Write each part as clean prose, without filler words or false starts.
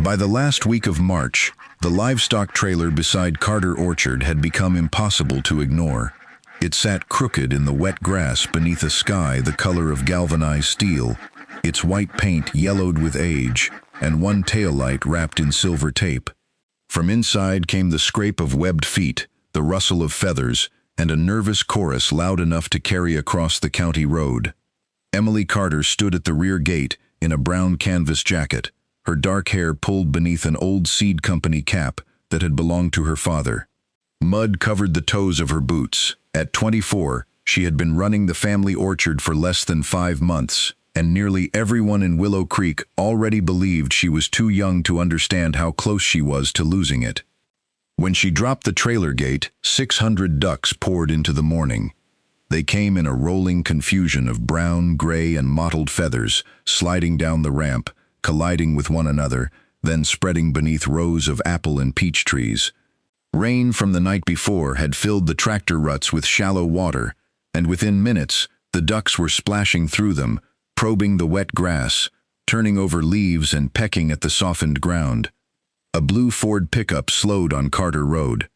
By the last week of March, the livestock trailer beside Carter Orchard had become impossible to ignore. It sat crooked in the wet grass beneath a sky the color of galvanized steel, its white paint yellowed with age, and one taillight wrapped in silver tape. From inside came the scrape of webbed feet, the rustle of feathers, and a nervous chorus loud enough to carry across the county road. Emily Carter stood at the rear gate in a brown canvas jacket, her dark hair pulled beneath an old seed company cap that had belonged to her father. Mud covered the toes of her boots. At 24, she had been running the family orchard for less than 5 months, and nearly everyone in Willow Creek already believed she was too young to understand how close she was to losing it. When she dropped the trailer gate, 600 ducks poured into the morning. They came in a rolling confusion of brown, gray, and mottled feathers, sliding down the ramp, colliding with one another, then spreading beneath rows of apple and peach trees. Rain from the night before had filled the tractor ruts with shallow water, and within minutes, the ducks were splashing through them, probing the wet grass, turning over leaves and pecking at the softened ground. A blue Ford pickup slowed on Carter Road.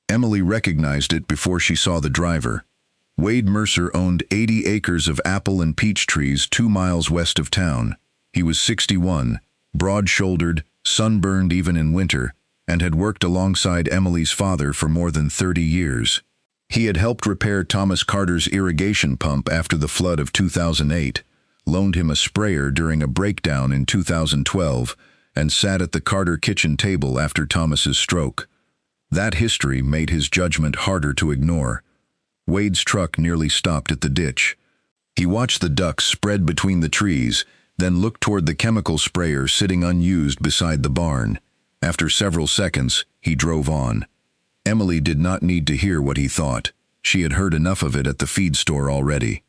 Emily recognized it before she saw the driver. Wade Mercer owned 80 acres of apple and peach trees 2 miles west of town. He was 61, broad-shouldered, sunburned even in winter, and had worked alongside Emily's father for more than 30 years. He had helped repair Thomas Carter's irrigation pump after the flood of 2008, loaned him a sprayer during a breakdown in 2012, and sat at the Carter kitchen table after Thomas's stroke. That history made his judgment harder to ignore. Wade's truck nearly stopped at the ditch. He watched the ducks spread between the trees, then looked toward the chemical sprayer sitting unused beside the barn. After several seconds, he drove on. Emily did not need to hear what he thought. She had heard enough of it at the feed store already.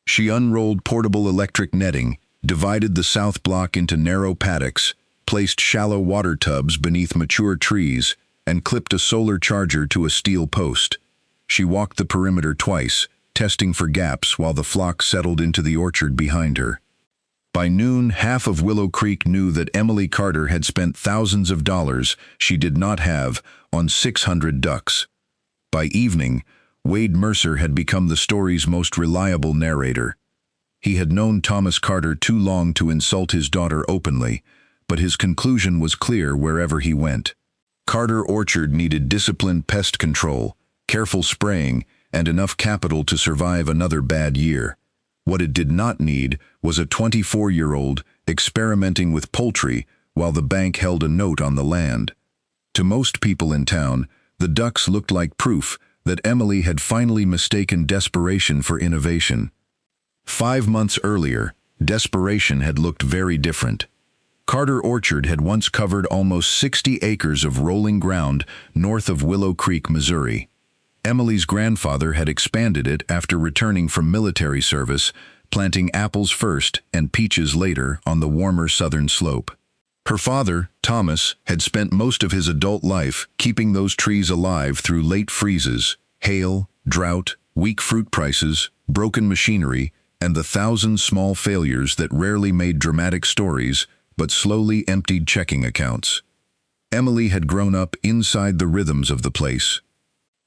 She unrolled portable electric netting, divided the south block into narrow paddocks, placed shallow water tubs beneath mature trees, and clipped a solar charger to a steel post. She walked the perimeter twice, testing for gaps while the flock settled into the orchard behind her. By noon, half of Willow Creek knew that Emily Carter had spent thousands of dollars she did not have on 600 ducks. By evening, Wade Mercer had become the story's most reliable narrator. He had known Thomas Carter too long to insult his daughter openly, but his conclusion was clear wherever he went. Carter Orchard needed disciplined pest control, careful spraying, and enough capital to survive another bad year. What it did not need was a 24-year-old experimenting with poultry while the bank held a note on the land. To most people in town, the ducks looked like proof that Emily had finally mistaken desperation for innovation. 5 months earlier, desperation had looked very different. Carter Orchard had once covered almost 60 acres of rolling ground north of Willow Creek, Missouri. Emily's grandfather had expanded it after returning from military service, planting apples first and peaches later on the warmer southern slope. Her father, Thomas, had spent most of his adult life keeping those trees alive through late freezes, hail, drought, weak fruit prices, broken machinery, and the thousand small failures that rarely made dramatic stories but slowly emptied checking accounts. Emily had grown up inside the rhythms of the place.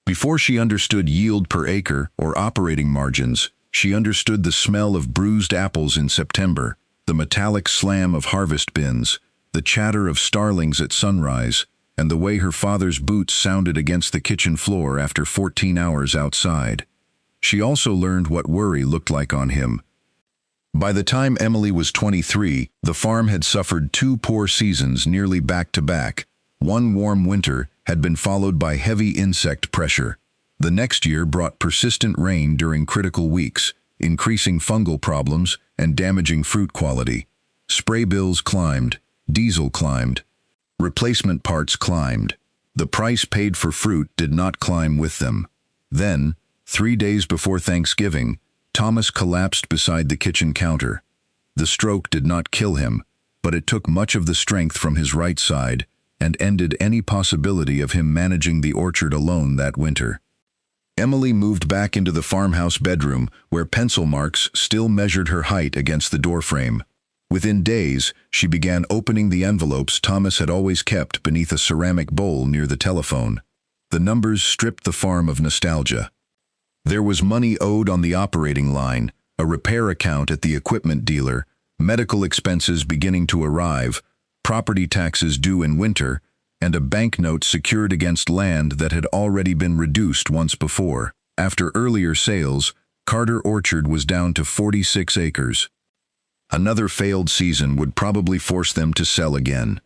Before she understood yield per acre or operating margins, she understood the smell of bruised apples in September, the metallic slam of harvest bins, the chatter of starlings at sunrise, and the way her father's boots sounded against the kitchen floor after 14 hours outside. She also learned what worry looked like on him. By the time Emily was 23, the farm had suffered 2 poor seasons nearly back-to-back. One warm winter had been followed by heavy insect pressure. The next year brought persistent rain during critical weeks, increasing fungal problems and damaging fruit quality. Spray bills climbed, diesel climbed, replacement parts climbed. The price paid for fruit did not climb with them. Then, 3 days before Thanksgiving, Thomas collapsed beside the kitchen counter. The stroke did not kill him, but it took much of the strength from his right side and ended any possibility of him managing the orchard alone that winter. Emily moved back into the farmhouse bedroom where pencil marks still measured her height against the doorframe. Within days, she began opening the envelopes Thomas had always kept beneath a ceramic bowl near the telephone. The numbers stripped the farm of nostalgia. There was money owed on the operating line, a repair account at the equipment dealer, medical expenses beginning to arrive, property taxes due in winter, and a banknote secured against land that had already been reduced once before. After earlier sales, Carter Orchard was down to 46 acres. Another failed season would probably force them to sell again.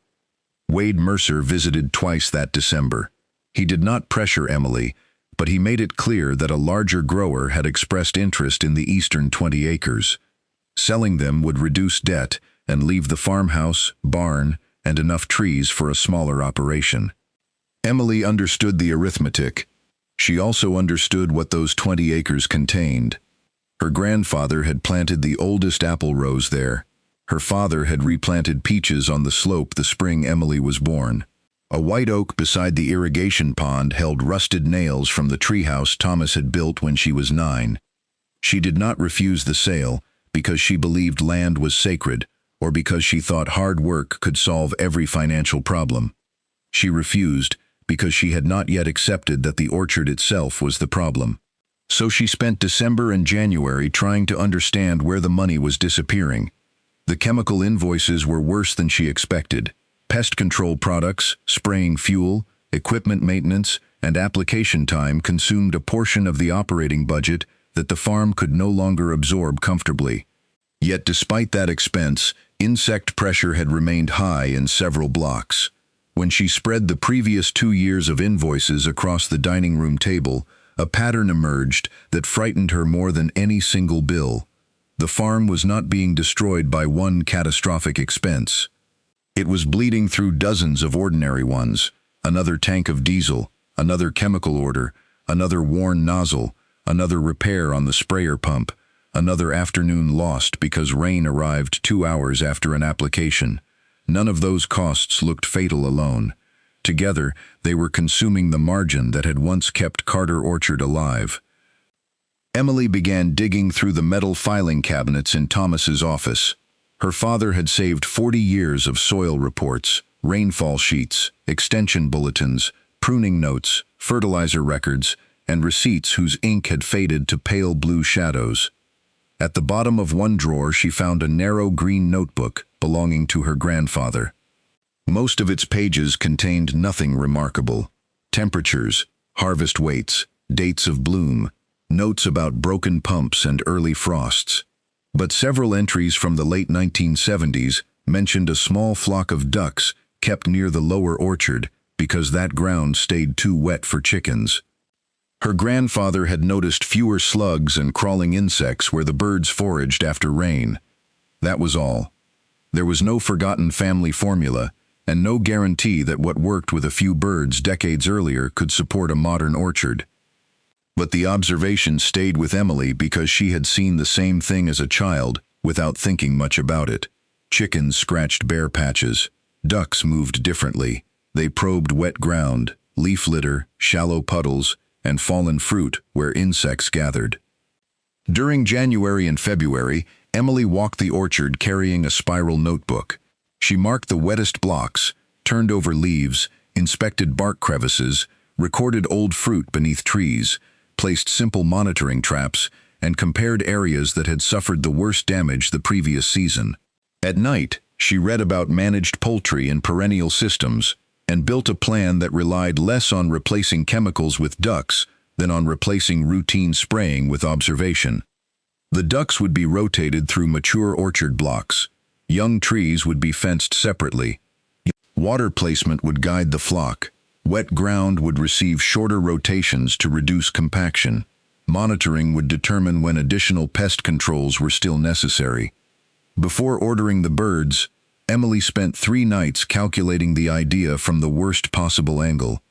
Wade Mercer visited twice that December. He did not pressure Emily, but he made it clear that a larger grower had expressed interest in the eastern 20 acres. Selling them would reduce debt and leave the farmhouse, barn, and enough trees for a smaller operation. Emily understood the arithmetic. She also understood what those 20 acres contained. Her grandfather had planted the oldest apple rows there. Her father had replanted peaches on the slope the spring Emily was born. A white oak beside the irrigation pond held rusted nails from the treehouse Thomas had built when she was 9. She did not refuse the sale because she believed land was sacred or because she thought hard work could solve every financial problem. She refused because she had not yet accepted that the orchard itself was the problem. So she spent December and January trying to understand where the money was disappearing. The chemical invoices were worse than she expected. Pest control products, spraying fuel, equipment maintenance, and application time consumed a portion of the operating budget that the farm could no longer absorb comfortably. Yet despite that expense, insect pressure had remained high in several blocks. When she spread the previous 2 years of invoices across the dining room table, a pattern emerged that frightened her more than any single bill. The farm was not being destroyed by one catastrophic expense. It was bleeding through dozens of ordinary ones. Another tank of diesel, another chemical order, another worn nozzle, another repair on the sprayer pump, another afternoon lost because rain arrived 2 hours after an application. None of those costs looked fatal alone. Together, they were consuming the margin that had once kept Carter Orchard alive. Emily began digging through the metal filing cabinets in Thomas's office. Her father had saved 40 years of soil reports, rainfall sheets, extension bulletins, pruning notes, fertilizer records, and receipts whose ink had faded to pale blue shadows. At the bottom of one drawer she found a narrow green notebook belonging to her grandfather. Most of its pages contained nothing remarkable. Temperatures, harvest weights, dates of bloom, notes about broken pumps and early frosts. But several entries from the late 1970s mentioned a small flock of ducks kept near the lower orchard because that ground stayed too wet for chickens. Her grandfather had noticed fewer slugs and crawling insects where the birds foraged after rain. That was all. There was no forgotten family formula, and no guarantee that what worked with a few birds decades earlier could support a modern orchard. But the observation stayed with Emily because she had seen the same thing as a child without thinking much about it. Chickens scratched bare patches. Ducks moved differently. They probed wet ground, leaf litter, shallow puddles, and fallen fruit where insects gathered. During January and February, Emily walked the orchard carrying a spiral notebook. She marked the wettest blocks, turned over leaves, inspected bark crevices, recorded old fruit beneath trees, placed simple monitoring traps, and compared areas that had suffered the worst damage the previous season. At night, she read about managed poultry and perennial systems, and built a plan that relied less on replacing chemicals with ducks than on replacing routine spraying with observation. The ducks would be rotated through mature orchard blocks. Young trees would be fenced separately. Water placement would guide the flock. Wet ground would receive shorter rotations to reduce compaction. Monitoring would determine when additional pest controls were still necessary. Before ordering the birds, Emily spent 3 nights calculating the idea from the worst possible angle.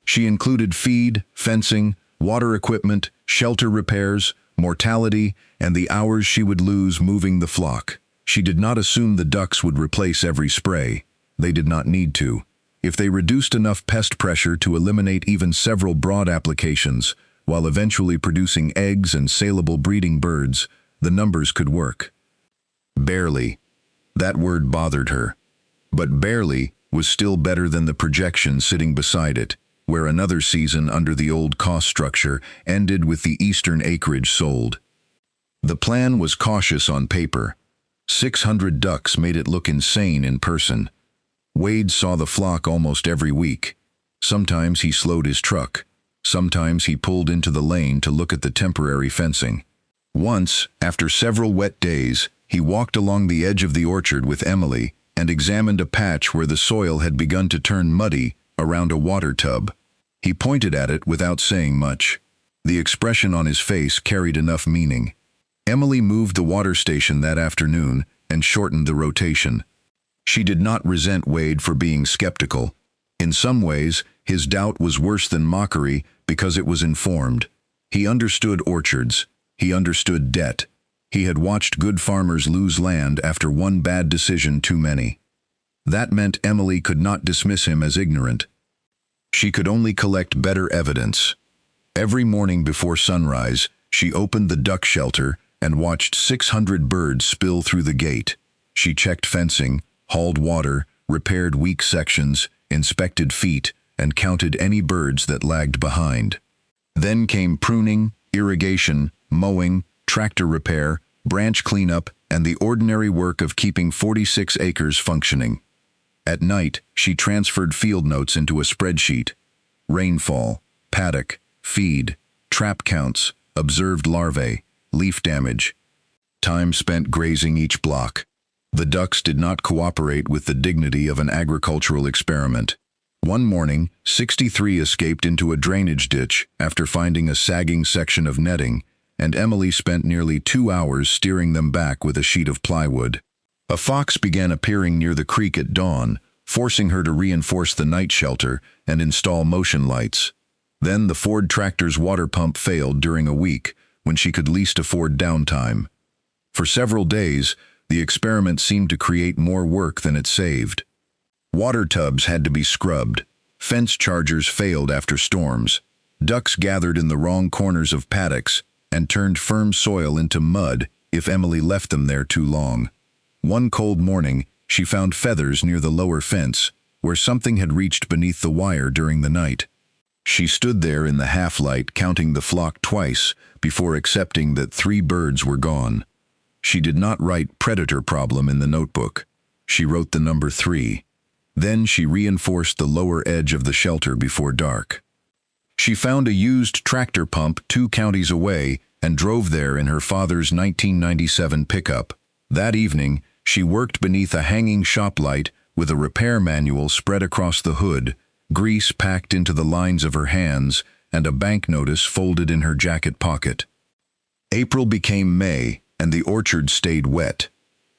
She included feed, fencing, water equipment, shelter repairs, mortality, and the hours she would lose moving the flock. She did not assume the ducks would replace every spray. They did not need to. If they reduced enough pest pressure to eliminate even several broad applications, while eventually producing eggs and saleable breeding birds, the numbers could work. Barely. That word bothered her. But barely was still better than the projection sitting beside it, where another season under the old cost structure ended with the eastern acreage sold. The plan was cautious on paper. 600 ducks made it look insane in person. Wade saw the flock almost every week. Sometimes he slowed his truck. Sometimes he pulled into the lane to look at the temporary fencing. Once, after several wet days, he walked along the edge of the orchard with Emily and examined a patch where the soil had begun to turn muddy around a water tub. He pointed at it without saying much. The expression on his face carried enough meaning. Emily moved the water station that afternoon and shortened the rotation. She did not resent Wade for being skeptical. In some ways, his doubt was worse than mockery because it was informed. He understood orchards. He understood debt. He had watched good farmers lose land after one bad decision too many. That meant Emily could not dismiss him as ignorant. She could only collect better evidence. Every morning before sunrise, she opened the duck shelter and watched 600 birds spill through the gate. She checked fencing, hauled water, repaired weak sections, inspected feet, and counted any birds that lagged behind. Then came pruning, irrigation, mowing, tractor repair, branch cleanup, and the ordinary work of keeping 46 acres functioning. At night, she transferred field notes into a spreadsheet. Rainfall, paddock, feed, trap counts, observed larvae, leaf damage. Time spent grazing each block. The ducks did not cooperate with the dignity of an agricultural experiment. One morning, 63 escaped into a drainage ditch after finding a sagging section of netting, and Emily spent nearly 2 hours steering them back with a sheet of plywood. A fox began appearing near the creek at dawn, forcing her to reinforce the night shelter and install motion lights. Then the Ford tractor's water pump failed during a week, when she could least afford downtime. For several days, the experiment seemed to create more work than it saved. Water tubs had to be scrubbed. Fence chargers failed after storms. Ducks gathered in the wrong corners of paddocks and turned firm soil into mud if Emily left them there too long. One cold morning, she found feathers near the lower fence, where something had reached beneath the wire during the night. She stood there in the half-light counting the flock twice before accepting that 3 birds were gone. She did not write predator problem in the notebook. She wrote the number 3. Then she reinforced the lower edge of the shelter before dark. She found a used tractor pump 2 counties away and drove there in her father's 1997 pickup. That evening, she worked beneath a hanging shop light with a repair manual spread across the hood, grease packed into the lines of her hands, and a bank notice folded in her jacket pocket. April became May, and the orchard stayed wet.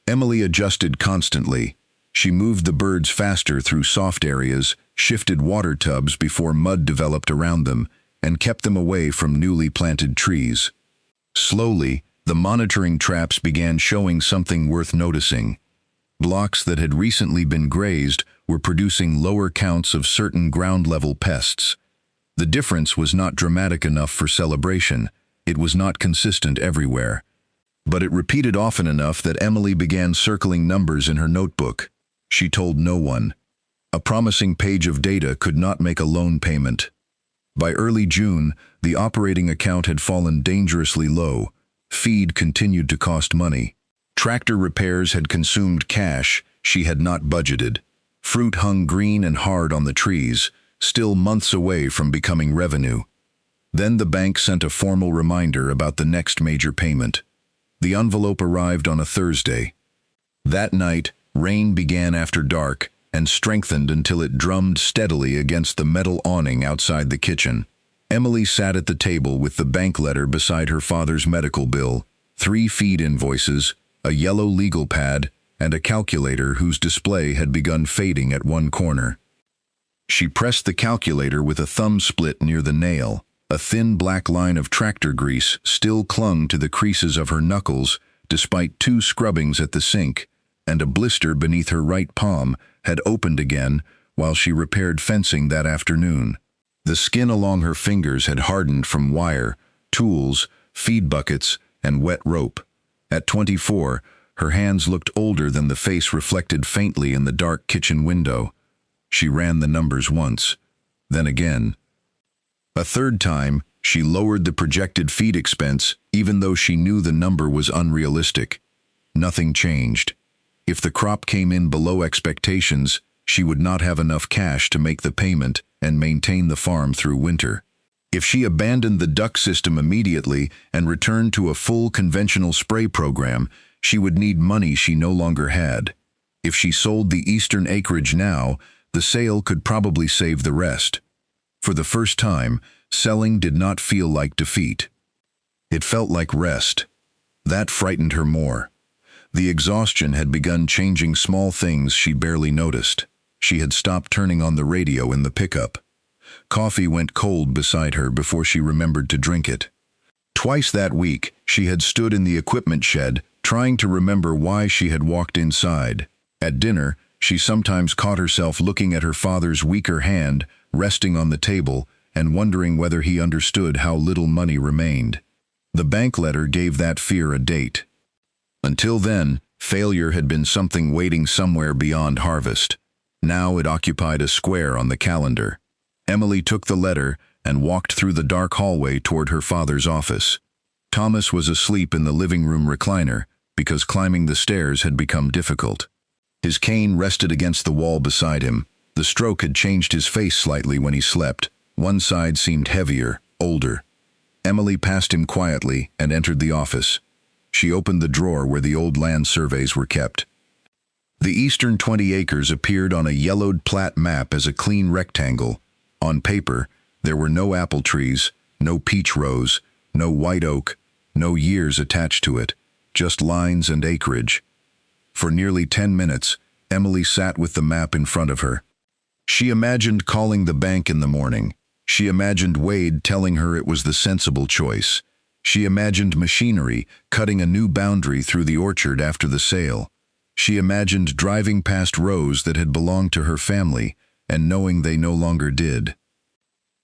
Emily adjusted constantly. She moved the birds faster through soft areas, shifted water tubs before mud developed around them, and kept them away from newly planted trees. Slowly, the monitoring traps began showing something worth noticing. Blocks that had recently been grazed were producing lower counts of certain ground-level pests. The difference was not dramatic enough for celebration. It was not consistent everywhere. But it repeated often enough that Emily began circling numbers in her notebook. She told no one. A promising page of data could not make a loan payment. By early June, the operating account had fallen dangerously low. Feed continued to cost money. Tractor repairs had consumed cash she had not budgeted. Fruit hung green and hard on the trees, still months away from becoming revenue. Then the bank sent a formal reminder about the next major payment. The envelope arrived on a Thursday. That night, rain began after dark and strengthened until it drummed steadily against the metal awning outside the kitchen. Emily sat at the table with the bank letter beside her father's medical bill, 3 feed invoices, a yellow legal pad, and a calculator whose display had begun fading at one corner. She pressed the calculator with a thumb split near the nail. A thin black line of tractor grease still clung to the creases of her knuckles despite 2 scrubbings at the sink, and a blister beneath her right palm had opened again while she repaired fencing that afternoon. The skin along her fingers had hardened from wire, tools, feed buckets, and wet rope. At 24, Her hands looked older than the face reflected faintly in the dark kitchen window. She ran the numbers once, then again. A third time, she lowered the projected feed expense, even though she knew the number was unrealistic. Nothing changed. If the crop came in below expectations, she would not have enough cash to make the payment and maintain the farm through winter. If she abandoned the duck system immediately and returned to a full conventional spray program, she would need money she no longer had. If she sold the eastern acreage now, the sale could probably save the rest. For the first time, selling did not feel like defeat. It felt like rest. That frightened her more. The exhaustion had begun changing small things she barely noticed. She had stopped turning on the radio in the pickup. Coffee went cold beside her before she remembered to drink it. Twice that week, she had stood in the equipment shed, trying to remember why she had walked inside. At dinner, she sometimes caught herself looking at her father's weaker hand resting on the table and wondering whether he understood how little money remained. The bank letter gave that fear a date. Until then, failure had been something waiting somewhere beyond harvest. Now it occupied a square on the calendar. Emily took the letter and walked through the dark hallway toward her father's office. Thomas was asleep in the living room recliner because climbing the stairs had become difficult. His cane rested against the wall beside him. The stroke had changed his face slightly when he slept. One side seemed heavier, older. Emily passed him quietly and entered the office. She opened the drawer where the old land surveys were kept. The eastern 20 acres appeared on a yellowed plat map as a clean rectangle. On paper, there were no apple trees, no peach rows, no white oak, no years attached to it, just lines and acreage. For nearly 10 minutes, Emily sat with the map in front of her. She imagined calling the bank in the morning. She imagined Wade telling her it was the sensible choice. She imagined machinery cutting a new boundary through the orchard after the sale. She imagined driving past rows that had belonged to her family and knowing they no longer did.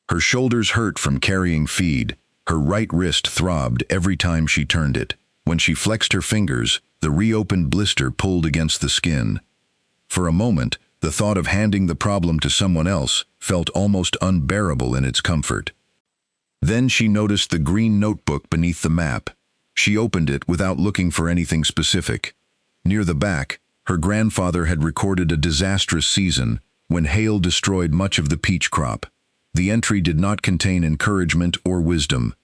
Her shoulders hurt from carrying feed. Her right wrist throbbed every time she turned it. When she flexed her fingers, the reopened blister pulled against the skin. For a moment, the thought of handing the problem to someone else felt almost unbearable in its comfort. Then she noticed the green notebook beneath the map. She opened it without looking for anything specific. Near the back, her grandfather had recorded a disastrous season when hail destroyed much of the peach crop. The entry did not contain encouragement or wisdom.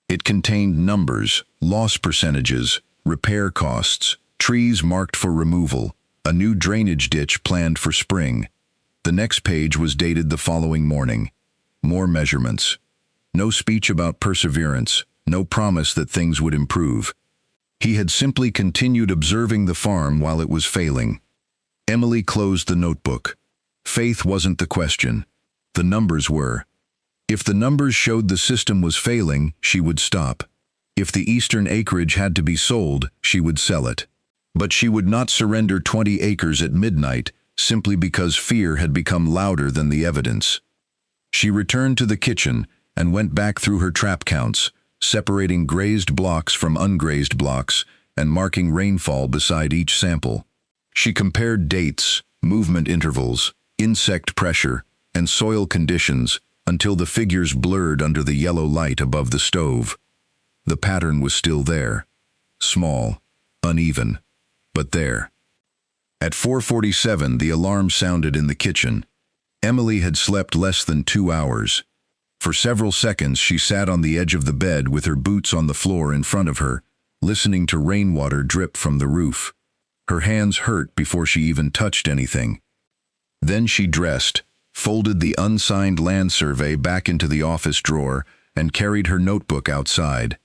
It contained numbers, loss percentages, repair costs, trees marked for removal, a new drainage ditch planned for spring. The next page was dated the following morning. More measurements. No speech about perseverance, no promise that things would improve. He had simply continued observing the farm while it was failing. Emily closed the notebook. Faith wasn't the question. The numbers were. If the numbers showed the system was failing, she would stop. If the eastern acreage had to be sold, she would sell it. But she would not surrender 20 acres at midnight simply because fear had become louder than the evidence. She returned to the kitchen and went back through her trap counts, separating grazed blocks from ungrazed blocks and marking rainfall beside each sample. She compared dates, movement intervals, insect pressure, and soil conditions until the figures blurred under the yellow light above the stove. The pattern was still there. Small, uneven, but there. At 4:47, the alarm sounded in the kitchen. Emily had slept less than 2 hours. For several seconds, she sat on the edge of the bed with her boots on the floor in front of her, listening to rainwater drip from the roof. Her hands hurt before she even touched anything. Then she dressed, folded the unsigned land survey back into the office drawer, and carried her notebook outside.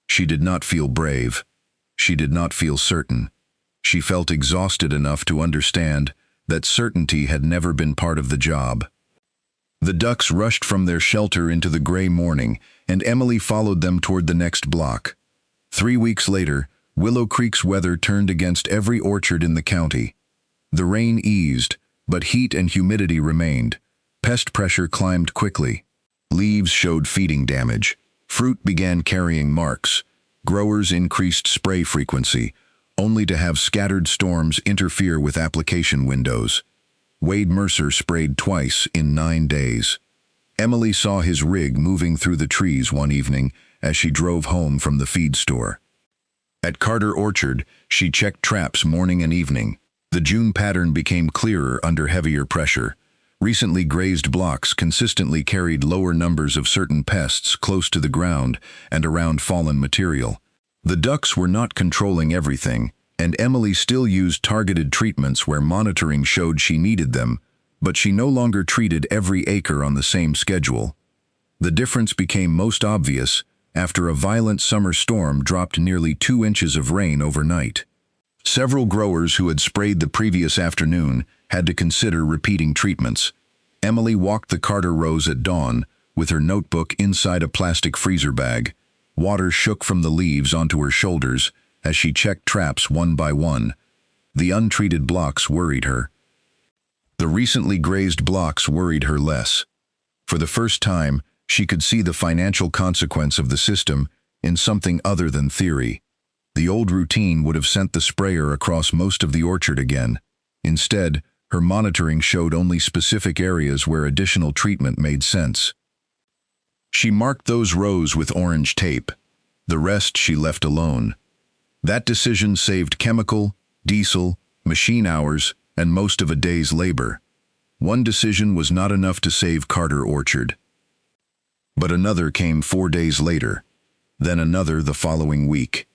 She did not feel brave. She did not feel certain. She felt exhausted enough to understand that certainty had never been part of the job. The ducks rushed from their shelter into the gray morning, and Emily followed them toward the next block. 3 weeks later, Willow Creek's weather turned against every orchard in the county. The rain eased, but heat and humidity remained. Pest pressure climbed quickly. Leaves showed feeding damage. Fruit began carrying marks. Growers increased spray frequency. only to have scattered storms interfere with application windows. Wade Mercer sprayed twice in 9 days. Emily saw his rig moving through the trees one evening as she drove home from the feed store. At Carter Orchard, she checked traps morning and evening. The June pattern became clearer under heavier pressure. Recently grazed blocks consistently carried lower numbers of certain pests close to the ground and around fallen material. The ducks were not controlling everything, and Emily still used targeted treatments where monitoring showed she needed them, but she no longer treated every acre on the same schedule. The difference became most obvious after a violent summer storm dropped nearly 2 inches of rain overnight. Several growers who had sprayed the previous afternoon had to consider repeating treatments. Emily walked the Carter rows at dawn, with her notebook inside a plastic freezer bag. Water shook from the leaves onto her shoulders as she checked traps one by one. The untreated blocks worried her. The recently grazed blocks worried her less. For the first time, she could see the financial consequence of the system in something other than theory. The old routine would have sent the sprayer across most of the orchard again. Instead, her monitoring showed only specific areas where additional treatment made sense. She marked those rows with orange tape. The rest she left alone. That decision saved chemical, diesel, machine hours, and most of a day's labor. One decision was not enough to save Carter Orchard. But another came 4 days later, then another the following week.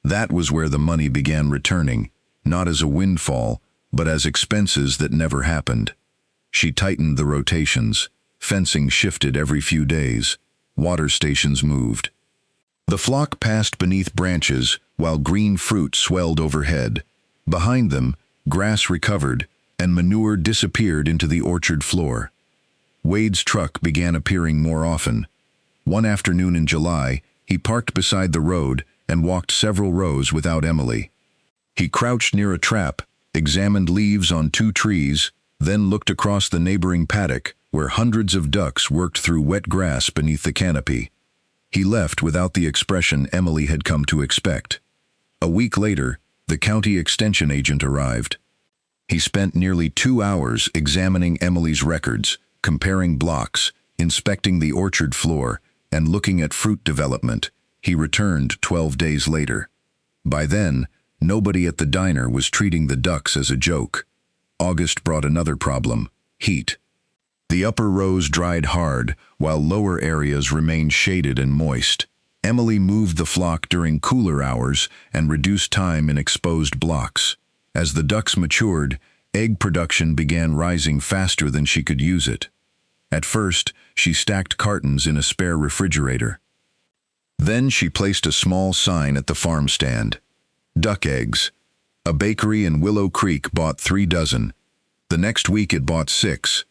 That was where the money began returning, not as a windfall, but as expenses that never happened. She tightened the rotations. Fencing shifted every few days. Water stations moved. The flock passed beneath branches while green fruit swelled overhead. Behind them, grass recovered and manure disappeared into the orchard floor. Wade's truck began appearing more often. One afternoon in July, he parked beside the road and walked several rows without Emily. He crouched near a trap, examined leaves on 2 trees, then looked across the neighboring paddock where hundreds of ducks worked through wet grass beneath the canopy. He left without the expression Emily had come to expect. A week later, the county extension agent arrived. He spent nearly 2 hours examining Emily's records, comparing blocks, inspecting the orchard floor, and looking at fruit development. He returned 12 days later. By then, nobody at the diner was treating the ducks as a joke. August brought another problem: heat. The upper rows dried hard, while lower areas remained shaded and moist. Emily moved the flock during cooler hours and reduced time in exposed blocks. As the ducks matured, egg production began rising faster than she could use it. At first, she stacked cartons in a spare refrigerator. Then she placed a small sign at the farm stand. Duck eggs. A bakery in Willow Creek bought 3 dozen. The next week it bought 6.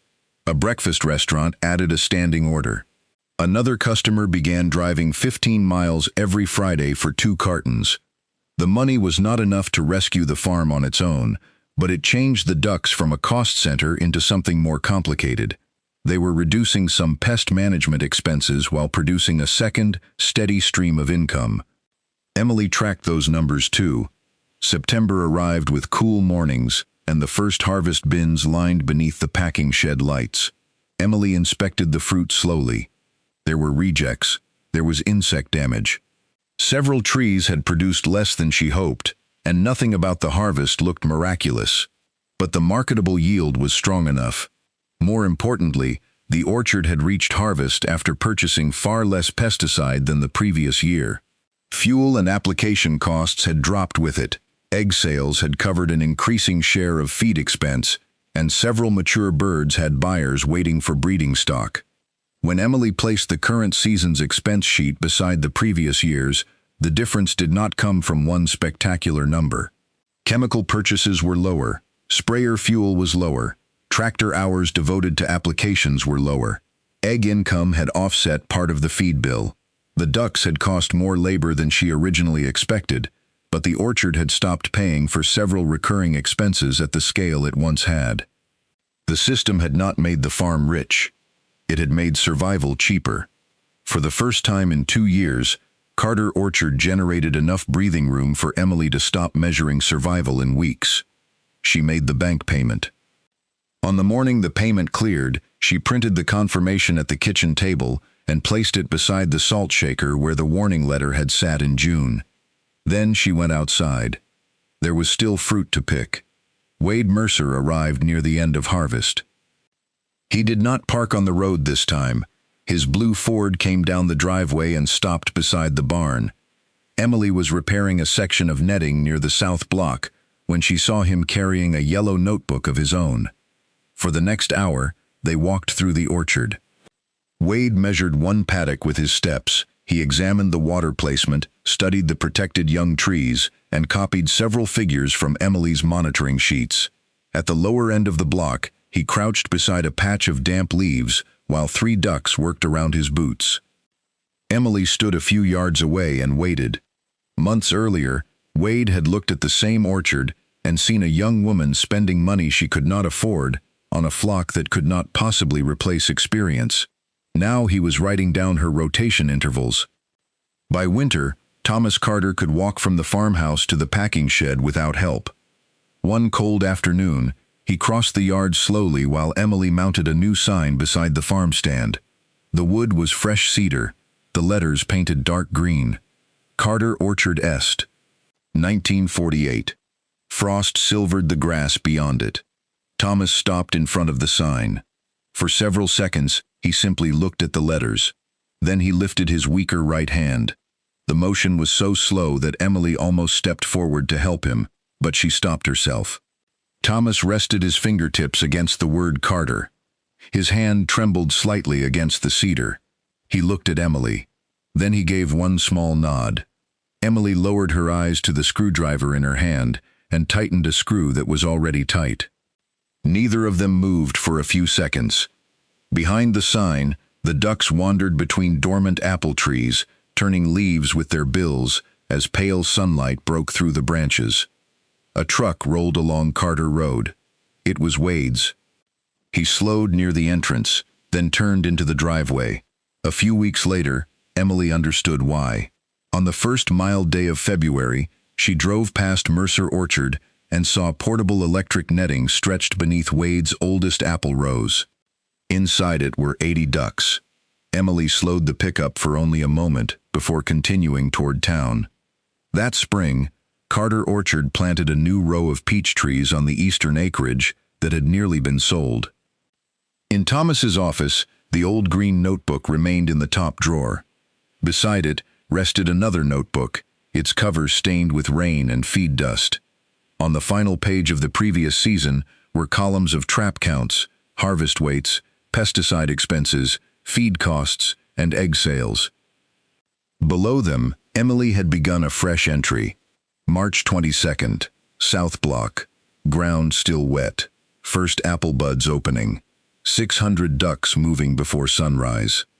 A breakfast restaurant added a standing order. Another customer began driving 15 miles every Friday for 2 cartons. The money was not enough to rescue the farm on its own, but it changed the ducks from a cost center into something more complicated. They were reducing some pest management expenses while producing a second, steady stream of income. Emily tracked those numbers too. September arrived with cool mornings, and the first harvest bins lined beneath the packing shed lights. Emily inspected the fruit slowly. There were rejects. There was insect damage. Several trees had produced less than she hoped, and nothing about the harvest looked miraculous. But the marketable yield was strong enough. More importantly, the orchard had reached harvest after purchasing far less pesticide than the previous year. Fuel and application costs had dropped with it. Egg sales had covered an increasing share of feed expense, and several mature birds had buyers waiting for breeding stock. When Emily placed the current season's expense sheet beside the previous year's, the difference did not come from one spectacular number. Chemical purchases were lower, sprayer fuel was lower, tractor hours devoted to applications were lower. Egg income had offset part of the feed bill. The ducks had cost more labor than she originally expected, but the orchard had stopped paying for several recurring expenses at the scale it once had. The system had not made the farm rich. It had made survival cheaper. For the first time in 2 years, Carter Orchard generated enough breathing room for Emily to stop measuring survival in weeks. She made the bank payment. On the morning the payment cleared, she printed the confirmation at the kitchen table and placed it beside the salt shaker where the warning letter had sat in June. Then she went outside. There was still fruit to pick. Wade Mercer arrived near the end of harvest. He did not park on the road this time. His blue Ford came down the driveway and stopped beside the barn. Emily was repairing a section of netting near the south block when she saw him carrying a yellow notebook of his own. For the next hour, they walked through the orchard. Wade measured one paddock with his steps. He examined the water placement, studied the protected young trees, and copied several figures from Emily's monitoring sheets. At the lower end of the block, he crouched beside a patch of damp leaves while 3 ducks worked around his boots. Emily stood a few yards away and waited. Months earlier, Wade had looked at the same orchard and seen a young woman spending money she could not afford on a flock that could not possibly replace experience. Now he was writing down her rotation intervals. By winter, Thomas Carter could walk from the farmhouse to the packing shed without help. One cold afternoon, he crossed the yard slowly while Emily mounted a new sign beside the farm stand. The wood was fresh cedar, the letters painted dark green. Carter Orchard Est. 1948. Frost silvered the grass beyond it. Thomas stopped in front of the sign. For several seconds, he simply looked at the letters. Then he lifted his weaker right hand. The motion was so slow that Emily almost stepped forward to help him, but she stopped herself. Thomas rested his fingertips against the word Carter. His hand trembled slightly against the cedar. He looked at Emily. Then he gave one small nod. Emily lowered her eyes to the screwdriver in her hand and tightened a screw that was already tight. Neither of them moved for a few seconds. Behind the sign, the ducks wandered between dormant apple trees, turning leaves with their bills as pale sunlight broke through the branches. A truck rolled along Carter Road. It was Wade's. He slowed near the entrance, then turned into the driveway. A few weeks later, Emily understood why. On the first mild day of February, she drove past Mercer Orchard and saw portable electric netting stretched beneath Wade's oldest apple rows. Inside it were 80 ducks. Emily slowed the pickup for only a moment before continuing toward town. That spring, Carter Orchard planted a new row of peach trees on the eastern acreage that had nearly been sold. In Thomas's office, the old green notebook remained in the top drawer. Beside it rested another notebook, its cover stained with rain and feed dust. On the final page of the previous season were columns of trap counts, harvest weights, pesticide expenses, feed costs, and egg sales. Below them, Emily had begun a fresh entry. March 22nd, South Block. Ground still wet. First apple buds opening. 600 ducks moving before sunrise.